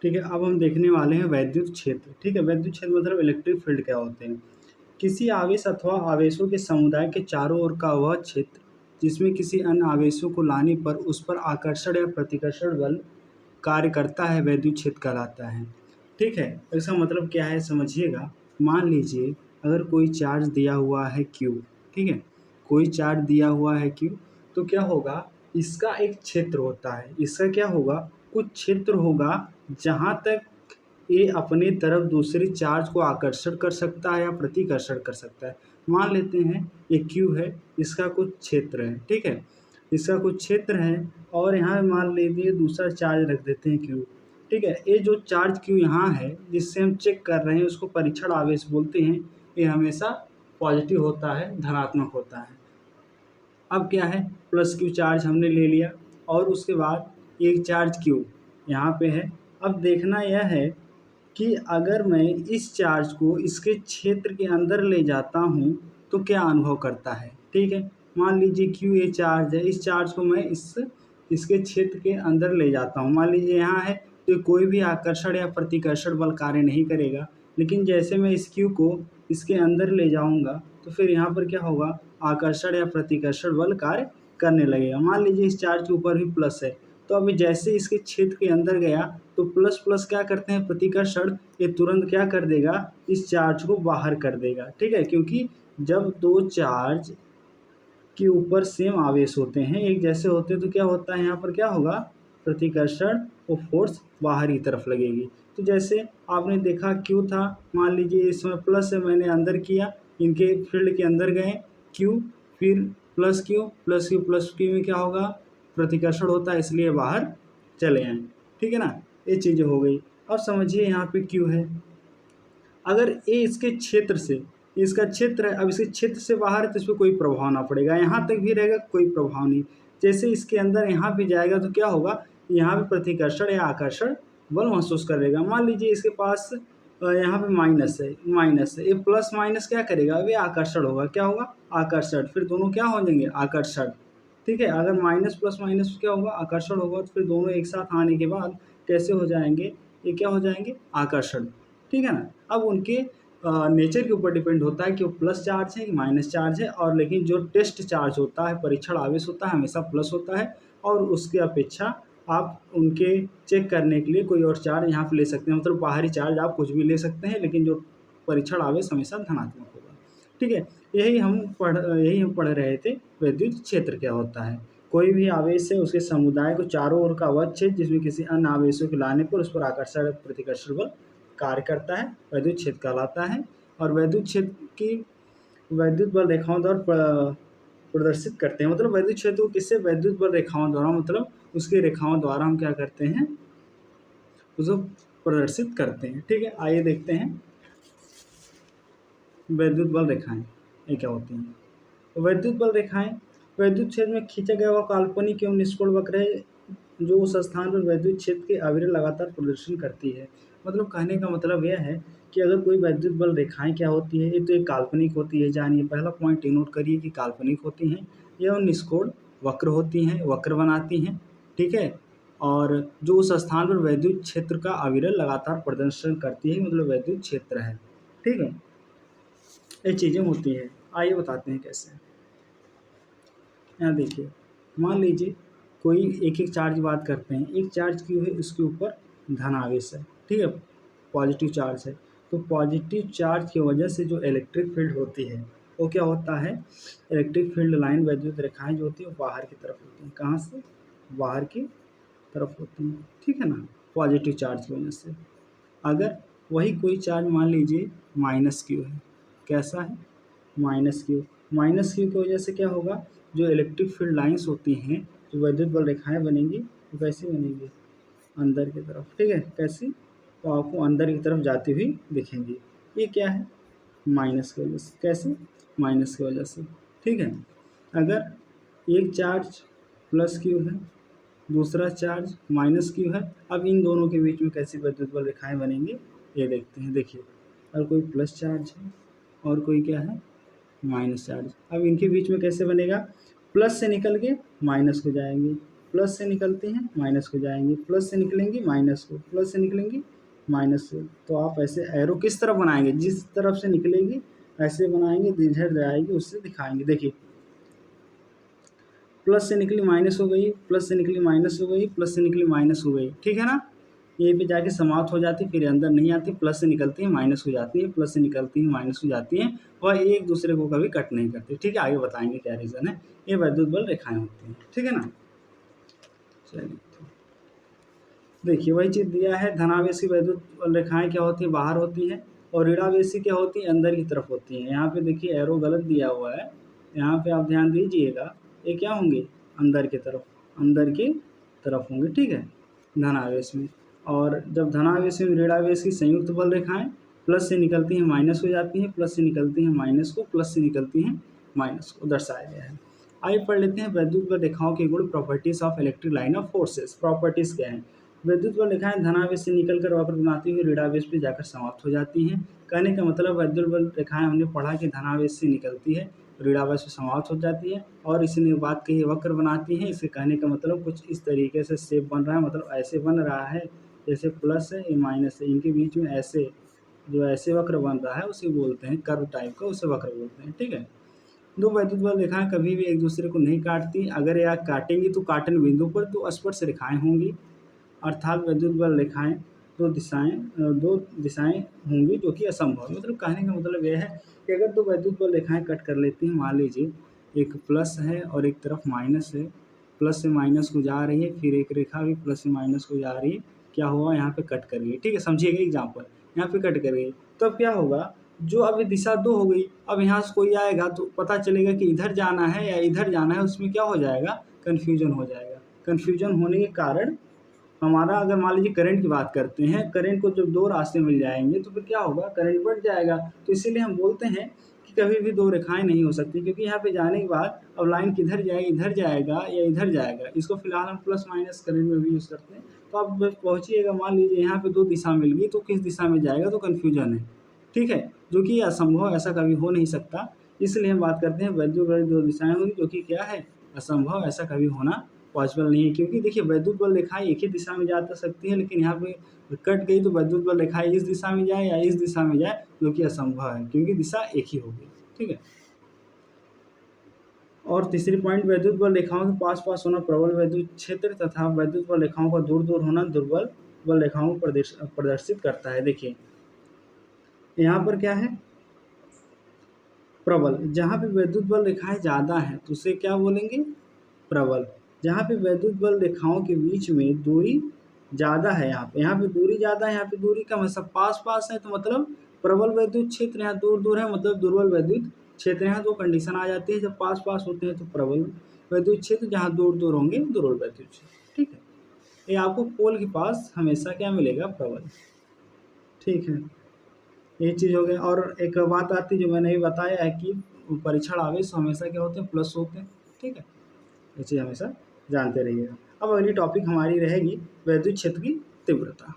ठीक है, अब हम देखने वाले हैं वैद्युत क्षेत्र। ठीक है, वैद्युत क्षेत्र मतलब इलेक्ट्रिक फील्ड क्या होते हैं। किसी आवेश अथवा आवेशों के समुदाय के चारों ओर का वह क्षेत्र जिसमें किसी अन्य आवेशों को लाने पर उस पर आकर्षण या प्रतिकर्षण बल कार्य करता है, वैद्युत क्षेत्र कहलाता है। ठीक है, इसका मतलब क्या है समझिएगा। मान लीजिए अगर कोई चार्ज दिया हुआ है Q, ठीक है, कोई चार्ज दिया हुआ है Q, तो क्या होगा, इसका एक क्षेत्र होता है। इसका क्या होगा, कुछ क्षेत्र होगा जहाँ तक ये अपनी तरफ दूसरे चार्ज को आकर्षण कर सकता है या प्रतिकर्षण कर सकता है। मान लेते हैं ये Q है, इसका कुछ क्षेत्र है, ठीक है, इसका कुछ क्षेत्र है और यहाँ मान लीजिए दूसरा चार्ज रख देते हैं Q। ठीक है, ये जो चार्ज Q यहाँ है जिससे हम चेक कर रहे हैं उसको परीक्षण आवेश बोलते हैं। ये हमेशा पॉजिटिव होता है, धनात्मक होता है। अब क्या है, प्लस Q चार्ज हमने ले लिया और उसके बाद एक चार्ज Q यहाँ पे है। अब देखना यह है कि अगर मैं इस चार्ज को इसके क्षेत्र के अंदर ले जाता हूँ तो क्या अनुभव करता है। ठीक है, मान लीजिए Q ये चार्ज है, इस चार्ज को मैं इसके क्षेत्र के अंदर ले जाता हूँ। मान लीजिए यहाँ है तो कोई भी आकर्षण या प्रतिकर्षण बल कार्य नहीं करेगा, लेकिन जैसे मैं इस Q को इसके अंदर ले जाऊँगा तो फिर यहाँ पर क्या होगा, आकर्षण या प्रतिकर्षण बल कार्य करने लगेगा। मान लीजिए इस चार्ज के ऊपर भी प्लस है, तो अभी जैसे इसके क्षेत्र के अंदर गया तो प्लस प्लस क्या करते हैं, प्रतिकर्षण, ये तुरंत क्या कर देगा, इस चार्ज को बाहर कर देगा। ठीक है, क्योंकि जब दो चार्ज के ऊपर सेम आवेश होते हैं, एक जैसे होते हैं, तो क्या होता है, यहाँ पर क्या होगा, प्रतिकर्षण और फोर्स बाहर की तरफ लगेगी। तो जैसे आपने देखा Q था, मान लीजिए इसमें प्लस है, मैंने अंदर किया, इनके फील्ड के अंदर गए Q, फिर plus Q plus Q plus Q में क्या होगा, प्रतिकर्षण होता है, इसलिए बाहर चले आए। ठीक है ना, ये चीज़ें हो गई। अब समझिए यहाँ पे Q है, अगर ये इसके क्षेत्र से, इसका क्षेत्र है, अब इसके क्षेत्र से बाहर है तो इस पर कोई प्रभाव ना पड़ेगा, यहाँ तक भी रहेगा कोई प्रभाव नहीं। जैसे इसके अंदर यहाँ भी जाएगा तो क्या होगा, यहाँ पे प्रतिकर्षण या आकर्षण बल महसूस करेगा। मान लीजिए इसके पास यहाँ पे माइनस है, ये प्लस माइनस क्या करेगा, वे आकर्षण होगा, क्या होगा, आकर्षण, फिर दोनों क्या हो जाएंगे, आकर्षण। ठीक है, अगर माइनस प्लस माइनस क्या होगा, आकर्षण होगा, तो फिर दोनों एक साथ आने के बाद कैसे हो जाएंगे, ये क्या हो जाएंगे, आकर्षण। ठीक है ना, अब उनके नेचर के ऊपर डिपेंड होता है कि वो प्लस चार्ज है कि माइनस चार्ज है, और लेकिन जो टेस्ट चार्ज होता है, परीक्षण आवेश होता है, हमेशा प्लस होता है, और उसकी अपेक्षा आप उनके चेक करने के लिए कोई और चार्ज यहाँ पे ले सकते हैं, मतलब बाहरी चार्ज आप कुछ भी ले सकते हैं, लेकिन जो परीक्षण आवेश हमेशा धनात्मक होगा। ठीक है, यही हम पढ़ रहे थे, विद्युत क्षेत्र क्या होता है। कोई भी आवेश है उसके समुदाय को चारों ओर का वह क्षेत्र जिसमें किसी अन्य आवेशों के लाने पर उस पर आकर्षण प्रतिकर्षण बल कार्य करता है, वैद्युत क्षेत्र कहलाता है। और वैद्युत क्षेत्र की वैद्युत बल रेखाओं द्वारा प्रदर्शित करते हैं, मतलब वैद्युत क्षेत्र को किससे, वैद्युत बल रेखाओं द्वारा, मतलब उसकी रेखाओं द्वारा हम क्या करते हैं, उसको प्रदर्शित करते हैं। ठीक है, आइए देखते हैं वैद्युत बल रेखाएं ये क्या होती हैं। तो वैद्युत बल रेखाएं वैद्युत क्षेत्र में खींचा गया हुआ काल्पनिक एवं निष्कोण वक्र है जो उस स्थान पर वैद्युत क्षेत्र के अविरल लगातार प्रदर्शन करती है। मतलब कहने का मतलब यह है कि अगर कोई वैद्युत बल रेखाएं क्या होती है, ये तो एक काल्पनिक होती है, जानिए पहला पॉइंट नोट करिए कि काल्पनिक होती हैं, एवं निष्कोण वक्र होती हैं, वक्र बनाती हैं। ठीक है, और जो उस स्थान पर वैद्युत क्षेत्र का अविरल लगातार प्रदर्शन करती है, मतलब वैद्युत क्षेत्र है। ठीक है, ये चीज़ें होती हैं, आइए बताते हैं कैसे। यहाँ देखिए, मान लीजिए कोई एक एक चार्ज की बात करते हैं, एक चार्ज क्यों है, उसके ऊपर धन आवेश है, ठीक है, पॉजिटिव चार्ज है। तो पॉजिटिव चार्ज की वजह से जो इलेक्ट्रिक फील्ड होती है वो क्या होता है, इलेक्ट्रिक फील्ड लाइन वैद्युत रेखाएं जो होती है वो बाहर की तरफ होती हैं, कहाँ से, बाहर की तरफ होती हैं। ठीक है ना, पॉजिटिव चार्ज की वजह से। अगर वही कोई चार्ज मान लीजिए माइनस क्यू है, कैसा है, माइनस क्यू की वजह से क्या होगा, जो इलेक्ट्रिक फील्ड लाइंस होती हैं, जो वैद्युत बल रेखाएं बनेंगी, वो कैसी बनेंगी, अंदर की तरफ। ठीक है, कैसी, तो आपको अंदर की तरफ जाती हुई दिखेंगी। ये क्या है, माइनस की वजह से, कैसे, माइनस की वजह से। ठीक है, अगर एक चार्ज प्लस क्यू है, दूसरा चार्ज माइनस क्यू है, अब इन दोनों के बीच में कैसी विद्युत बल रेखाएं बनेंगी, ये देखते हैं। देखिए, और कोई प्लस चार्ज है और कोई क्या है, माइनस चार्ज, अब इनके बीच में कैसे बनेगा, प्लस से निकल के माइनस को जाएंगे, प्लस से निकलती हैं माइनस को जाएंगी, प्लस से निकलेंगी माइनस को, प्लस से निकलेंगी माइनस को। तो आप ऐसे एरो किस तरफ बनाएंगे, जिस तरफ से निकलेगी ऐसे बनाएंगे, जिधर जाएगी उससे दिखाएंगे। देखिए प्लस से निकली माइनस हो गई, प्लस से निकली माइनस हो गई, प्लस से निकली माइनस हो गई, ठीक है ना। यहीं पे जाके समाप्त हो जाती, फिर अंदर नहीं आती, प्लस से निकलती है माइनस हो जाती है, प्लस से निकलती है माइनस हो जाती है, और एक दूसरे को कभी कट नहीं करती, ठीक है। आगे बताएंगे क्या रीज़न है। ये वैद्युत बल रेखाएं होती हैं, ठीक है ना। चलिए देखिए वही चीज़ दिया है, धनावेश की वैद्युत बल रेखाएं क्या होती है, बाहर होती हैं, और ऋणावेशी क्या होती है, अंदर की तरफ होती हैं। यहाँ पे देखिए एरो गलत दिया हुआ है, यहाँ पे आप ध्यान दीजिएगा, ये क्या होंगे, अंदर की तरफ, अंदर की तरफ होंगे, ठीक है, धनावेश में। और जब धनावेश में ऋणावेश की संयुक्त बल रेखाएं प्लस से निकलती हैं माइनस हो जाती हैं, प्लस से निकलती हैं माइनस को, प्लस से निकलती हैं माइनस को दर्शाया गया है। आइए पढ़ लेते हैं वैद्युत बल रेखाओं के गुण, properties of electric line of forces. Properties क्या है, वैद्युत बल रेखाएं धनावेश से निकलकर वक्र बनाती हुई ऋणावेश पे जाकर समाप्त हो जाती हैं। कहने का मतलब वैद्युत बल रेखाएं हमने पढ़ा कि धनावेश से निकलती है, ऋणावेश से समाप्त हो जाती है, और इसने बात कही वक्र बनाती है। इसके कहने का मतलब कुछ इस तरीके से शेप बन रहा है, मतलब ऐसे बन रहा है जैसे प्लस है ये माइनस है, इनके बीच में ऐसे जो ऐसे वक्र बन रहा है उसे बोलते हैं कर्व टाइप का, उसे वक्र बोलते हैं, ठीक है। दो वैद्युत बल रेखाएं कभी भी एक दूसरे को नहीं काटती, अगर यह काटेंगी तो काटन बिंदु पर दो स्पर्श रेखाएं होंगी, अर्थात वैद्युत बल रेखाएं दो दिशाएं होंगी, जो कि असंभव है। मतलब कहने का मतलब यह है कि अगर दो वैद्युत बल रेखाएं कट कर लेती हैं, मान लीजिए एक प्लस है और एक तरफ माइनस है, प्लस से माइनस को जा रही है, फिर एक रेखा भी प्लस से माइनस को जा रही है, क्या हुआ यहाँ पे कट कर गई, ठीक है, समझिएगा एग्जाम्पल, यहाँ पे कट कर गई, तो अब क्या होगा, जो अभी दिशा दो हो गई, अब यहाँ से कोई आएगा तो पता चलेगा कि इधर जाना है या इधर जाना है, उसमें क्या हो जाएगा, कन्फ्यूजन हो जाएगा। कन्फ्यूजन होने के कारण हमारा, अगर मान लीजिए करंट की बात करते हैं, करंट को जब दो रास्ते मिल जाएंगे तो फिर क्या होगा, करंट बढ़ जाएगा। तो इसीलिए हम बोलते हैं कि कभी भी दो रेखाएं नहीं हो सकती, क्योंकि यहाँ पे जाने के बाद अब लाइन किधर जाएगी, इधर जाएगा या इधर जाएगा। इसको फिलहाल हम प्लस माइनस करंट में भी यूज़ करते हैं। तो आप बस पहुँचिएगा, मान लीजिए यहाँ पे दो दिशा मिल गई, तो किस दिशा में जाएगा, तो कन्फ्यूजन है, ठीक है, जो कि असंभव, ऐसा कभी हो नहीं सकता। इसलिए हम बात करते हैं वैद्युत बल दो दिशाएं होंगी, जो कि क्या है, असंभव, ऐसा कभी होना पॉसिबल नहीं है। क्योंकि देखिए वैद्युत बल रेखाएं एक ही दिशा में जा तो सकती है, लेकिन यहाँ पे कट गई तो वैद्युत बल रेखाएं इस दिशा में जाए या इस दिशा में जाए, जो कि असंभव है, क्योंकि दिशा एक ही होगी, ठीक है। और तीसरी पॉइंट, वैद्युत बल रेखाओं के पास पास होना प्रबल वैद्युत क्षेत्र तथा वैद्युत बल रेखाओं का दूर दूर होना दुर्बल बल रेखाओं को प्रदर्शित करता है। देखिए यहाँ पर क्या है, प्रबल, जहाँ पे वैद्युत बल रेखाएं ज़्यादा हैं तो उसे क्या बोलेंगे, प्रबल। जहाँ पे वैद्युत बल रेखाओं के बीच में दूरी ज़्यादा है, यहाँ पे दूरी ज़्यादा है, यहाँ पे दूरी कम है, सब पास पास है, तो मतलब प्रबल वैद्युत क्षेत्र, यहाँ दूर दूर है मतलब दुर्बल वैद्युत क्षेत्र। यहाँ दो कंडीशन आ जाती है, जब पास पास होते हैं तो प्रबल वैद्युत क्षेत्र, जहाँ दूर दूर होंगे दुर्बल वैद्युत क्षेत्र, ठीक है। ये आपको पोल के पास हमेशा क्या मिलेगा, प्रबल, ठीक है। ये चीज़ हो गया। और एक बात आती है जो मैंने भी बताया है कि परीक्षण आवेश हमेशा क्या होते हैं, प्लस होते हैं, ठीक है, ये चीज़ हमेशा जानते रहिएगा। अब अगली टॉपिक हमारी रहेगी वैद्युत क्षेत्र की तीव्रता।